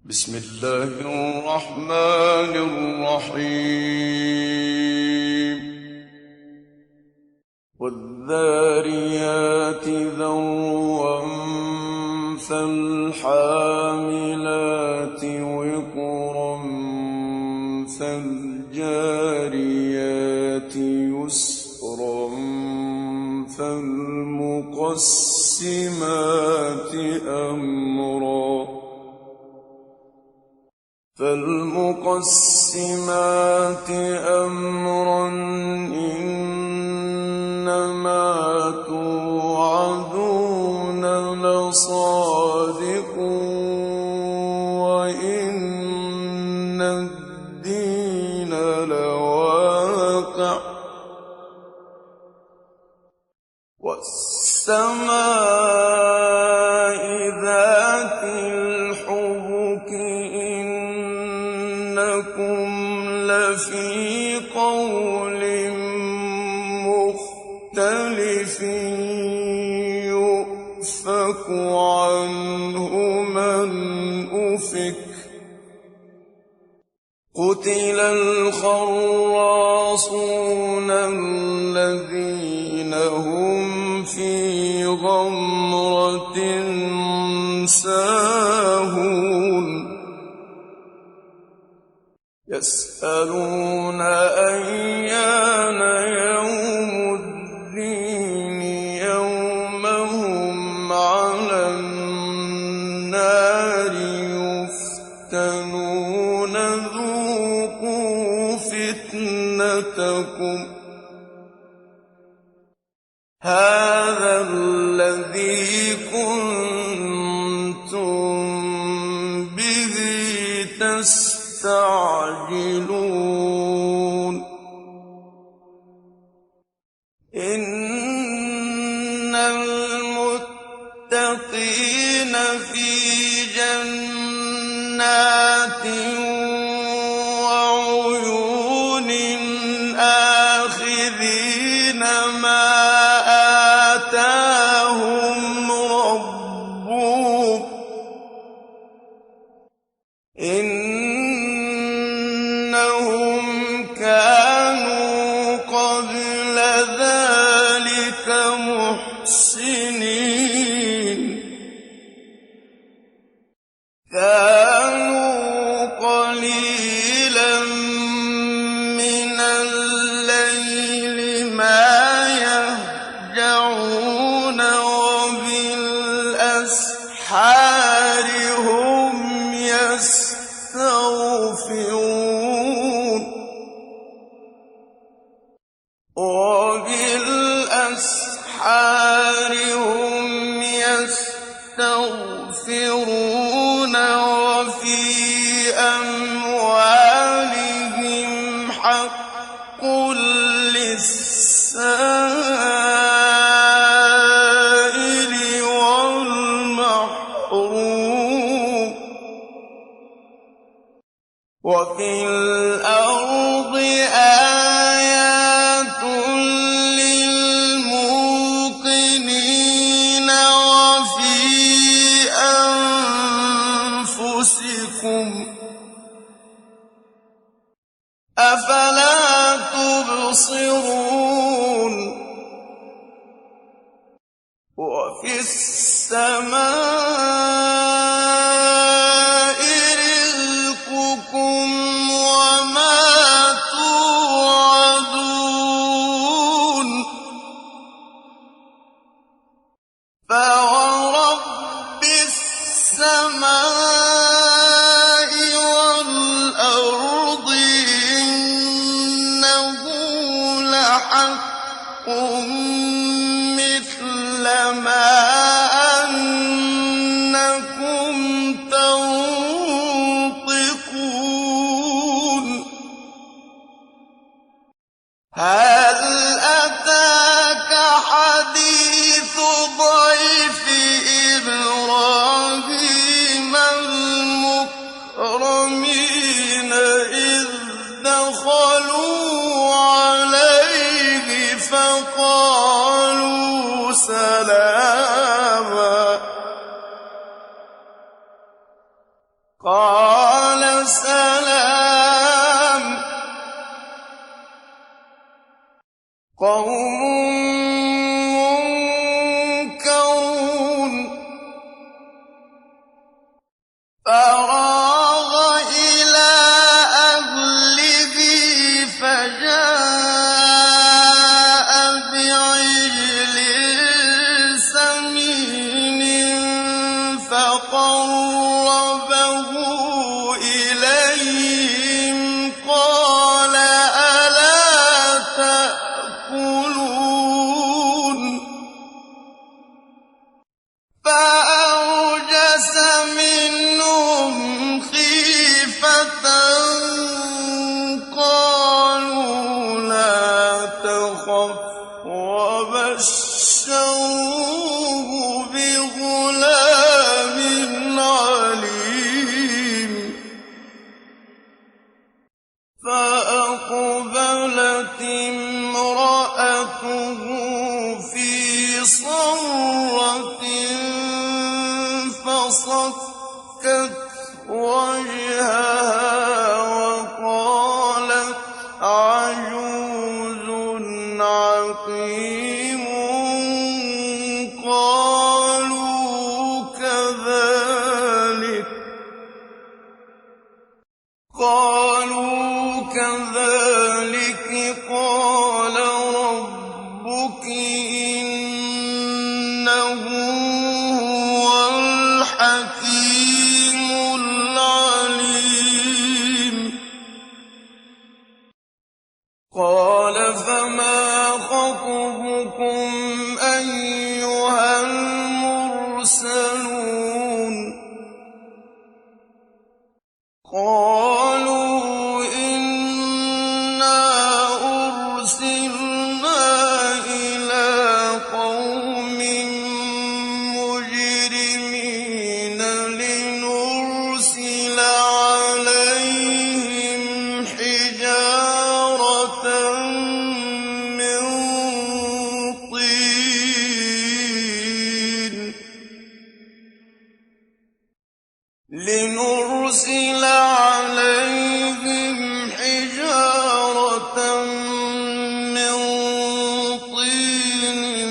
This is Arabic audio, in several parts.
بسم الله الرحمن الرحيم والذاريات ذروا فالحاملات وقرا فالجاريات يسرا فالمقسمات أمرا إنما توعدون لصادق وإن الدين لواقع والسماء ذات الحبك إنكم لفي قول مختلف يؤفك عنه من أفك قتل الخراصون الذين هم في غمرة ساهون يسألون أيان يوم الدين يوم هم على النار يفتنون ذوقوا فتنتكم هذا الذي كنتم به تستعجلون إن المتقين في جنات وعيون آخذين ما آتاهم ربهم إنهم كانوا قبل ذلك محسنين كانوا قليلا من الليل ما يهجعون وبالأسحار هم يستغفرون وفي أموالهم حق للسائل والمحروم وفي الأرض آيات للموقنين وفي أنفسكم أفلا تبصرون وفي السماء رزقكم وما توعدون فورب السماء والأرض إنه لحق مثل ما أنكم قَالَ سَلَامٌ قَوْمٌ مُّنكَرُونَ فَرَاغَ إِلَىٰ أَهْلِهِ فَجَاءَ بِعِجْلٍ سَمِينٍ فَقَرَّبَهُ إِلَيْهِمْ قَالَ أَلَا تَأْكُلُونَ فَأَوْجَسَ مِنْهُمْ خِيفَةً قَالُوا لَا تَخَفْ وَبَشَّرُوهُ بِغُلَامٍ عَلِيمٍ فَأَقْبَلَتِ امْرَأَتُهُ فِي صَرَّةٍ فَصَكَّتْ وَجْهَهَا وَقَالَتْ عَجُوزٌ عَقِيمٌ قَالُوا كَذَٰلِكِ قَالَ رَبُّكِ إِنَّهُ هُوَ الْحَكِيمُ الْعَلِيمُ قَالَ فَمَا خَطْبُكُمْ أَيُّهَا الْمُرْسَلُونَ قَالُوا إِنَّا أُرْسِلْنَا إِلَىٰ قَوْمٍ مُّجْرِمِينَ لِنُرْسِلَ عَلَيْهِمْ حِجَارَةً مِّن طِينٍ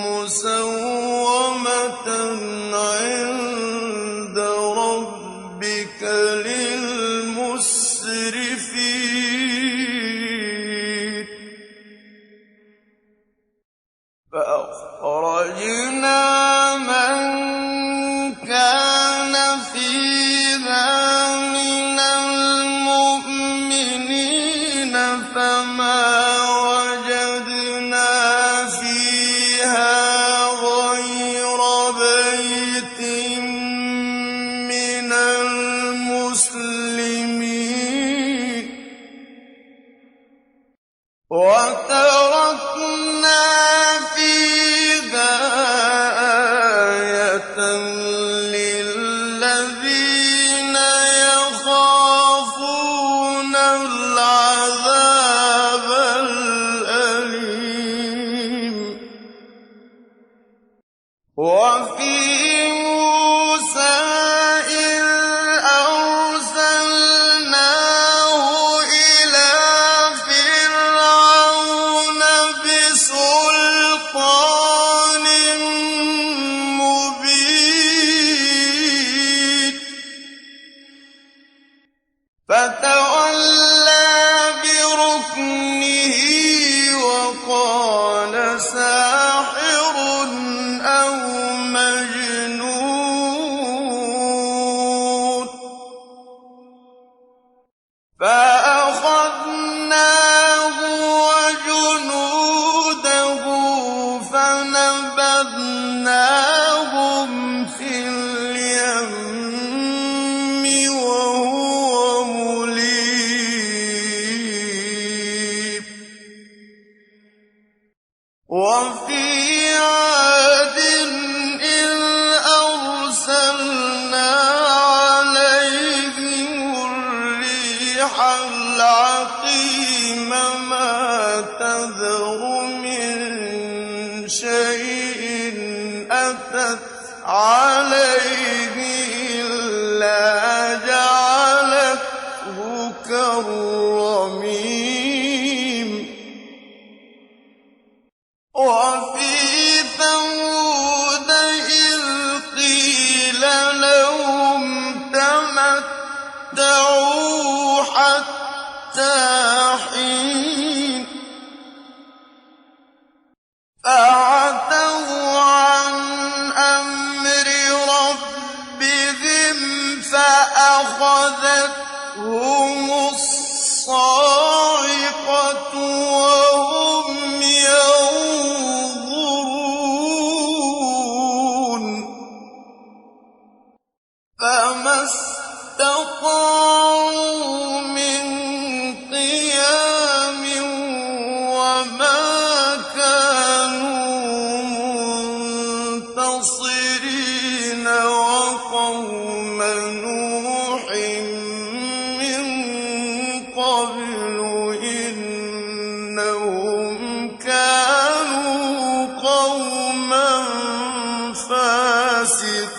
مُّسَوَّمَةً عِندَ رَبِّكَ لِلْمُسْرِفِينَ فَأَخْرَجْنَا مَن كَانَ فِيهَا مِنَ الْمُؤْمِنِينَ فَمَا وَجَدْنَا فِيهَا غَيْرَ بَيْتٍ مِّنَ الْمُسْلِمِينَ وَتَرَكْنَا فِيهَا آيَةً لِّلَّذِينَ يَخَافُونَ الْعَذَابَ الْأَلِيمَ وَفِي مُوسَىٰ إِذْ أَرْسَلْنَاهُ إِلَىٰ فِرْعَوْنَ بِسُلْطَانٍ مُّبِينٍ فَتَوَلَّىٰ بِرُكْنِهِ وَقَالَ سَاحِرٌ أَوْ مَجْنُونٌ فَأَخَذْنَاهُ وَجُنُودَهُ فَنَبَذْنَاهُمْ فِي الْيَمِّ وَهُوَ مُلِيمٌ وَفِي عَادٍ إِذْ أَرْسَلْنَا عَلَيْهِمُ الرِّيحَ الْعَقِيمَ مَا تَذَرُ مِن شَيْءٍ أَتَتْ عَلَيْهِ إِلَّا تَمَتَّعُوا حَتَّىٰ حِينٍ فَعَتَوْا عَنْ أَمْرِ رَبِّهِمْ فَأَخَذَتْهُمُ الصَّاعِقَةُ وَهُمْ يَنظُرُونَ فَمَا اسْتَطَاعُوا مِن قِيَامٍ وَمَا كَانُوا مُنتَصِرِينَ وَقَوْمَ نُوحٍ مِّن قَبْلُ إِنَّهُمْ كَانُوا قَوْمًا فَاسِقِينَ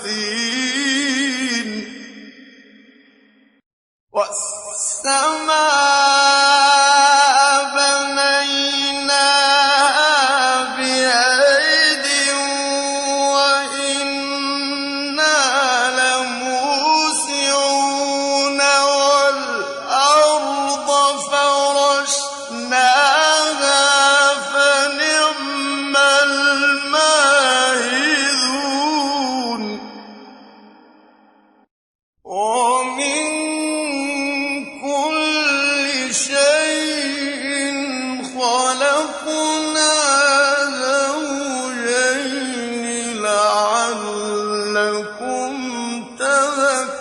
وَالسَّمَاءَ بَنَيْنَاهَا بِأَيْدٍ وَإِنَّا لَمُوسِعُونَ وَالْأَرْضَ فَرَشْنَاهَا فَنِعْمَ الْمَاهِدُونَ وَمِن كُلِّ شَيْءٍ خَلَقْنَا زَوْجَيْنِ لَعَلَّكُمْ تَذَكَّرُونَ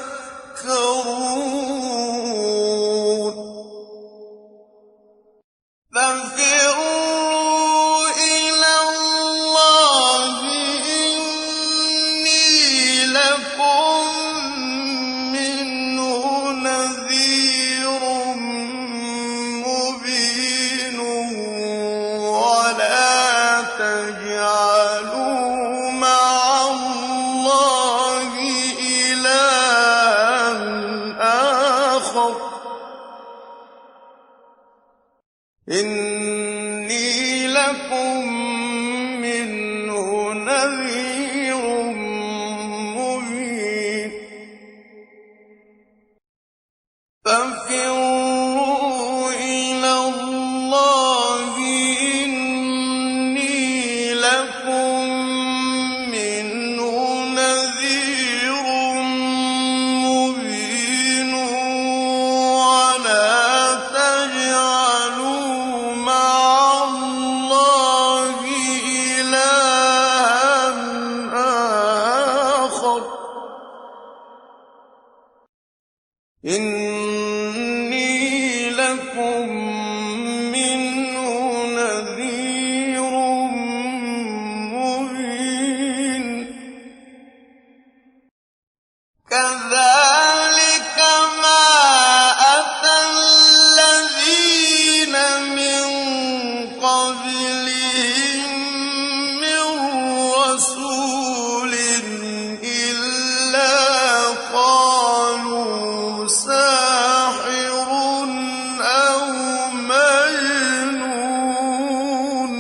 فَفِرُّوا إِلَى اللَّهِ إِنِّي لَكُم مِّنْهُ نَذِيرٌ مُّبِينٌ وَلَا تَجْعَلُوا مَعَ اللَّهِ إِلَٰهًا آخَرَ إِنِّي لَكُم مِّنْهُ نَذِيرٌ مُّبِينٌ فَفِرُّوا إِلَى اللَّهِ إِنِّي لَكُم مِّنْهُ نَذِيرٌ مُّبِينٌ وَلَا تَجْعَلُوا مَعَ اللَّهِ إِلَٰهًا آخَرَ إِنِّي لَكُم مِّنْهُ نَذِيرٌ مُّبِينٌ كَذَٰلِكَ مَا أَتَى الَّذِينَ مِن قَبْلِهِم مِّن رَّسُولٍ إِلَّا قَالُوا سَاحِرٌ أَوْ مَجْنُونٌ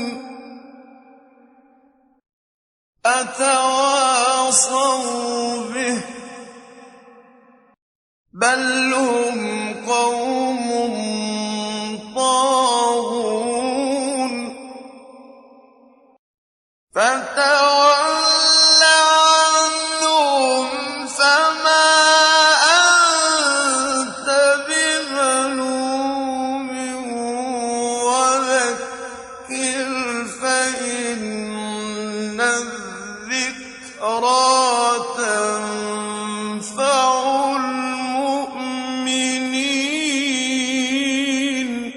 أَتَوَاصَوْا بِهِ ۚ بَلْ هُمْ قَوْمٌ طَاغُونَ فَتَوَلَّ عَنْهُمْ فَمَا أَنتَ بِمَلُومٍ وَذَكِّرْ فَإِنَّ الذِّكْرَىٰ تَنفَعُ الْمُؤْمِنِينَ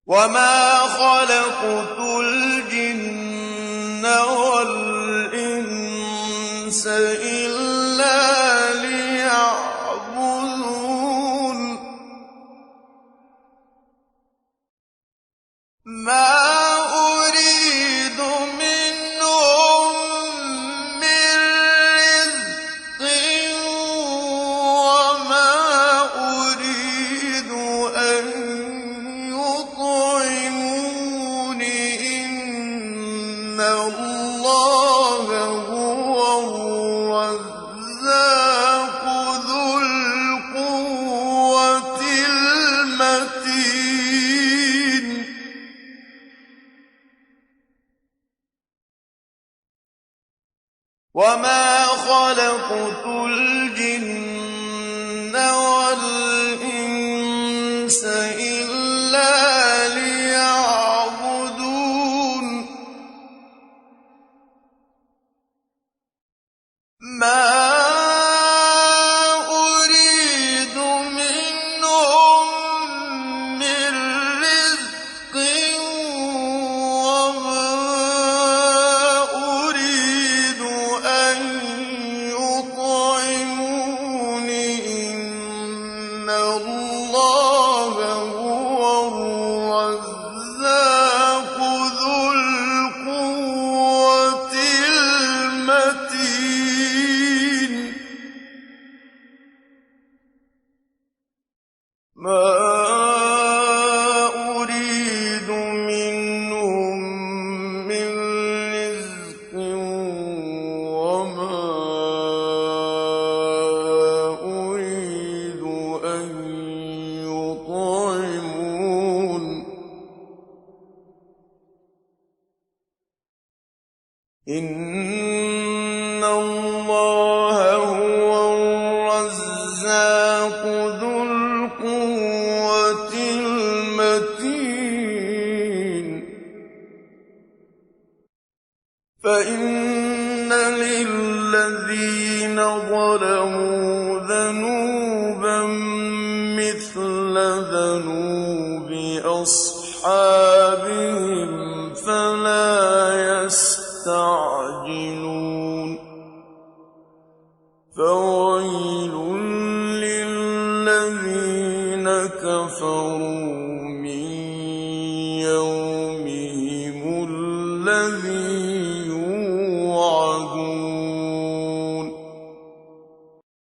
وَمَا خَلَقْتُ الْجِنَّ وَالْإِنسَ إِلَّا لِيَعْبُدُونِ مَا أُرِيدُ مِنْهُم مِّن رِّزْقٍ وَمَا أُرِيدُ أَن يُطْعِمُونِ إِنَّ اللَّهَ هُوَ وَمَا خَلَقْتُ الْجِنَّ وَالْإِنسَ إِلَّا لِيَعْبُدُونِ مَا أُرِيدُ مِنْهُم مِّن رِّزْقٍ وَمَا أُرِيدُ أَن يُطْعِمُونِ إِنَّ اللَّهَ هُوَ الرَّزَّاقُ ذُو الْقُوَّةِ الْمَتِينُ مَا أُرِيدُ مِنْهُم مِّن رِّزْقٍ وَمَا أُرِيدُ أَن يُطْعِمُونِ إِنَّ اللَّهَ هُوَ الرَّزَّاقُ ذُو الْقُوَّةِ الْمَتِينُ فَإِنَّ لِلَّذِينَ ظَلَمُوا ذَنُوبًا مِّثْلَ ذَنُوبِ أَصْحَابِهِمْ فَلَا يَسْتَعْجِلُونِ فَوَيْلٌ لِّلَّذِينَ كَفَرُوا مِن يَوْمِهِمُ الَّذِي